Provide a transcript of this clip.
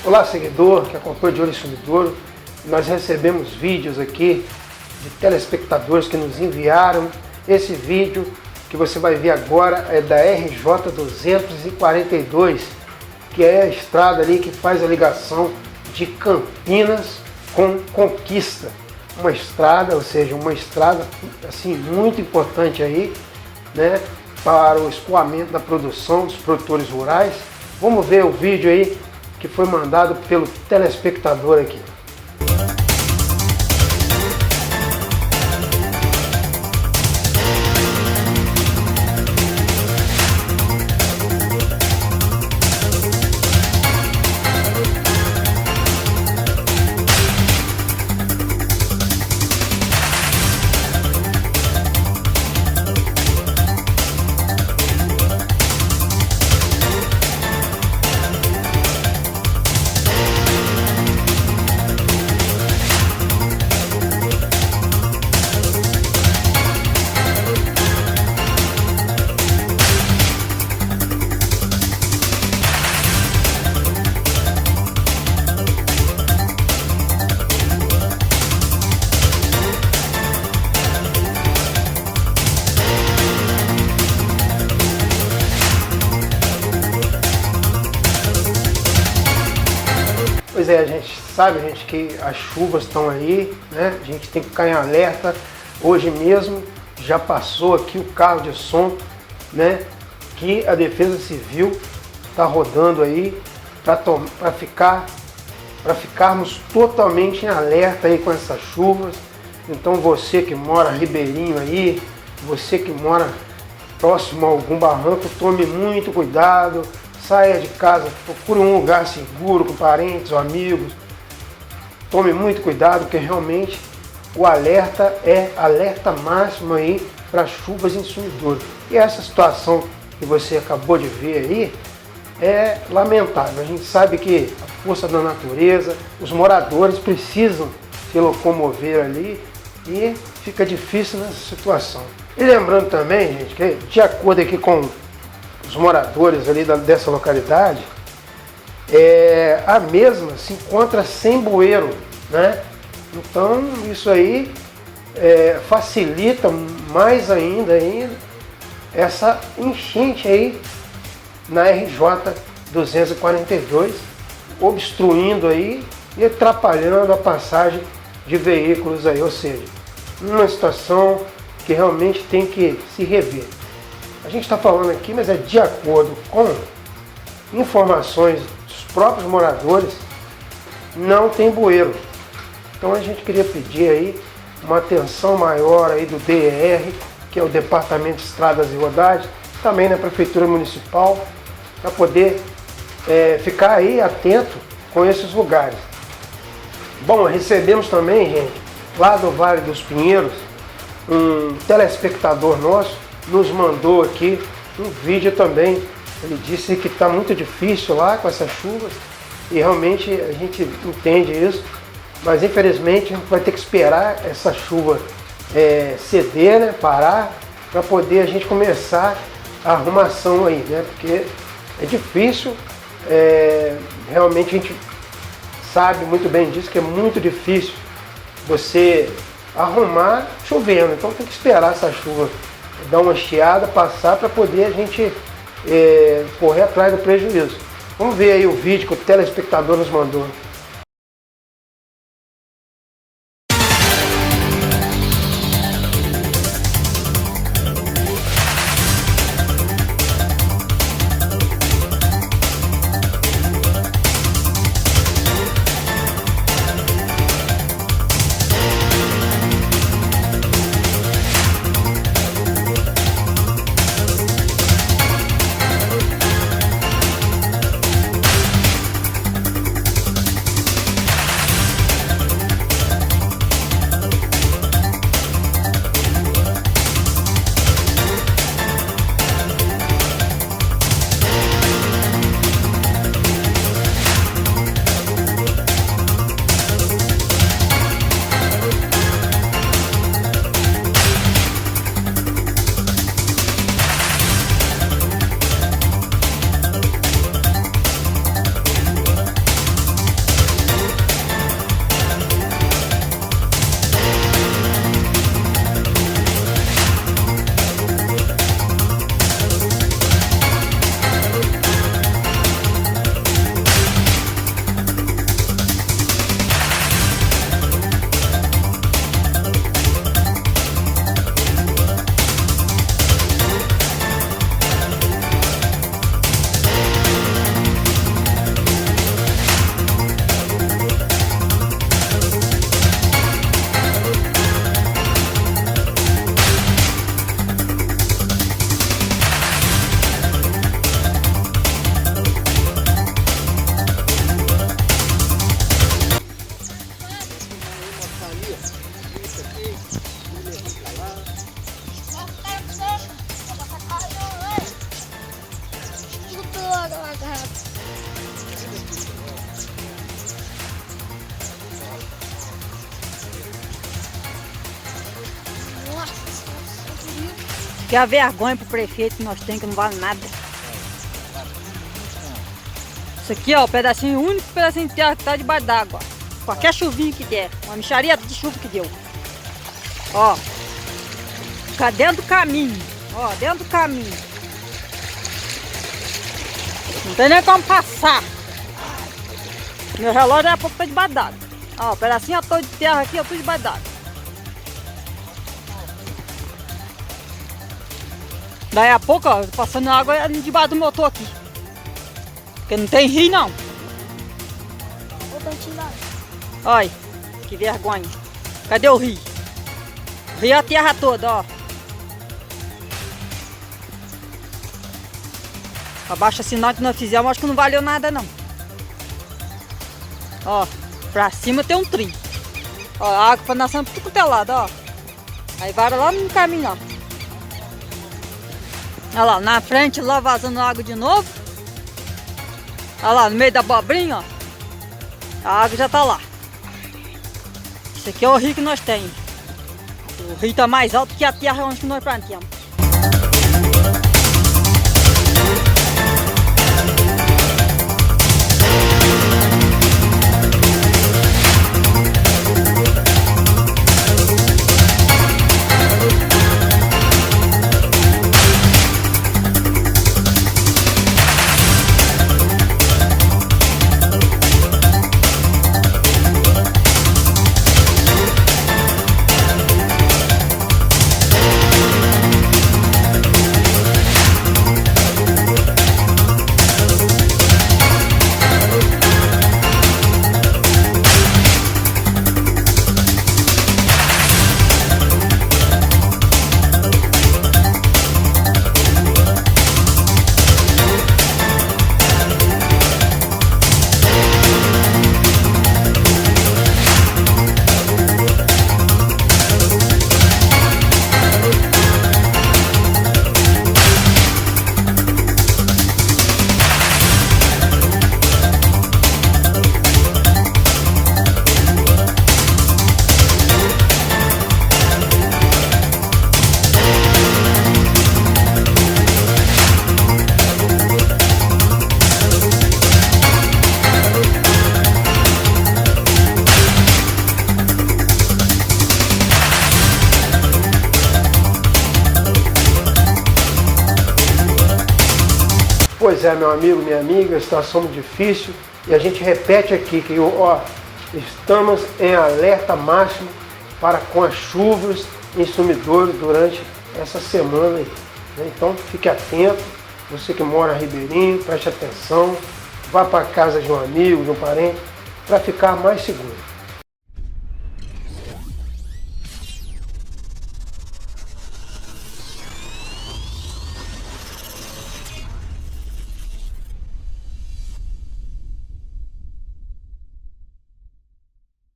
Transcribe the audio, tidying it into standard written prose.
Olá, seguidor que acompanha de olho em Sumidourorj. Nós recebemos vídeos aqui de telespectadores que nos enviaram. Esse vídeo que você vai ver agora é da RJ 242, que é a estrada ali que faz a ligação de Campinas com Conquista. Uma estrada, ou seja, uma estrada assim muito importante aí, né, para o escoamento da produção dos produtores rurais. Vamos ver o vídeo aí que foi mandado pelo telespectador aqui. Pois é, a gente sabe, que as chuvas estão aí, né? A gente tem que ficar em alerta. Hoje mesmo já passou aqui o carro de som, né? Que a Defesa Civil está rodando aí para ficarmos totalmente em alerta aí com essas chuvas. Então você que mora ribeirinho aí, você que mora próximo a algum barranco, tome muito cuidado. Saia de casa, procure um lugar seguro com parentes ou amigos. Tome muito cuidado, porque realmente o alerta é alerta máximo aí para chuvas em Sumidourorj. E essa situação que você acabou de ver aí é lamentável. A gente sabe que a força da natureza, os moradores precisam se locomover ali e fica difícil nessa situação. E lembrando também, gente, que de acordo aqui com os moradores ali dessa localidade, a mesma se encontra sem bueiro, né? Então isso aí facilita mais ainda essa enchente aí na RJ 242, obstruindo aí e atrapalhando a passagem de veículos aí, ou seja, uma situação que realmente tem que se rever. A gente está falando aqui, mas é de acordo com informações dos próprios moradores, não tem bueiro. Então a gente queria pedir aí uma atenção maior aí do DER, que é o Departamento de Estradas e Rodagens, também na Prefeitura Municipal, para poder ficar aí atento com esses lugares. Bom, recebemos também, gente, lá do Vale dos Pinheiros, um telespectador nosso nos mandou aqui um vídeo também. Ele disse que está muito difícil lá com essas chuvas e realmente a gente entende isso, mas infelizmente a gente vai ter que esperar essa chuva ceder, né, parar, para poder a gente começar a arrumação aí, né, porque é difícil, realmente a gente sabe muito bem disso, que é muito difícil você arrumar chovendo, então tem que esperar essa chuva dar uma estiada, passar, para poder a gente correr atrás do prejuízo. Vamos ver aí o vídeo que o telespectador nos mandou. Que é a vergonha pro prefeito que nós temos, que não vale nada. Isso aqui, ó, o único pedacinho de terra que tá debaixo d'água. Qualquer chuvinha que der, uma mixaria de chuva que deu. Ó, fica dentro do caminho, ó, dentro do caminho. Não tem nem como passar. Meu relógio daqui a pouco tá debaixo d'água. Ó, pedacinho todo de terra aqui, ó, tudo debaixo d'água. Daí a pouco, ó, passando água debaixo do motor aqui. Porque não tem rio, não. Olha, que vergonha. Cadê o rio? O rio é a terra toda, ó. Abaixa sinal que nós fizemos, acho que não valeu nada, não. Ó, pra cima tem um trilho. Ó, a água tá nascendo por tudo lado, ó. Aí vai lá no caminho, ó. Olha lá, na frente, lá vazando água de novo. Olha lá, no meio da abobrinha, ó. A água já tá lá. Esse aqui é o rio que nós temos. O rio tá mais alto que a terra onde nós plantamos. Pois é, meu amigo, minha amiga, a situação é difícil e a gente repete aqui que ó, estamos em alerta máximo para com as chuvas em Sumidourorj durante essa semana aí, né? Então fique atento, você que mora em Ribeirinho, preste atenção, vá para a casa de um amigo, de um parente, para ficar mais seguro.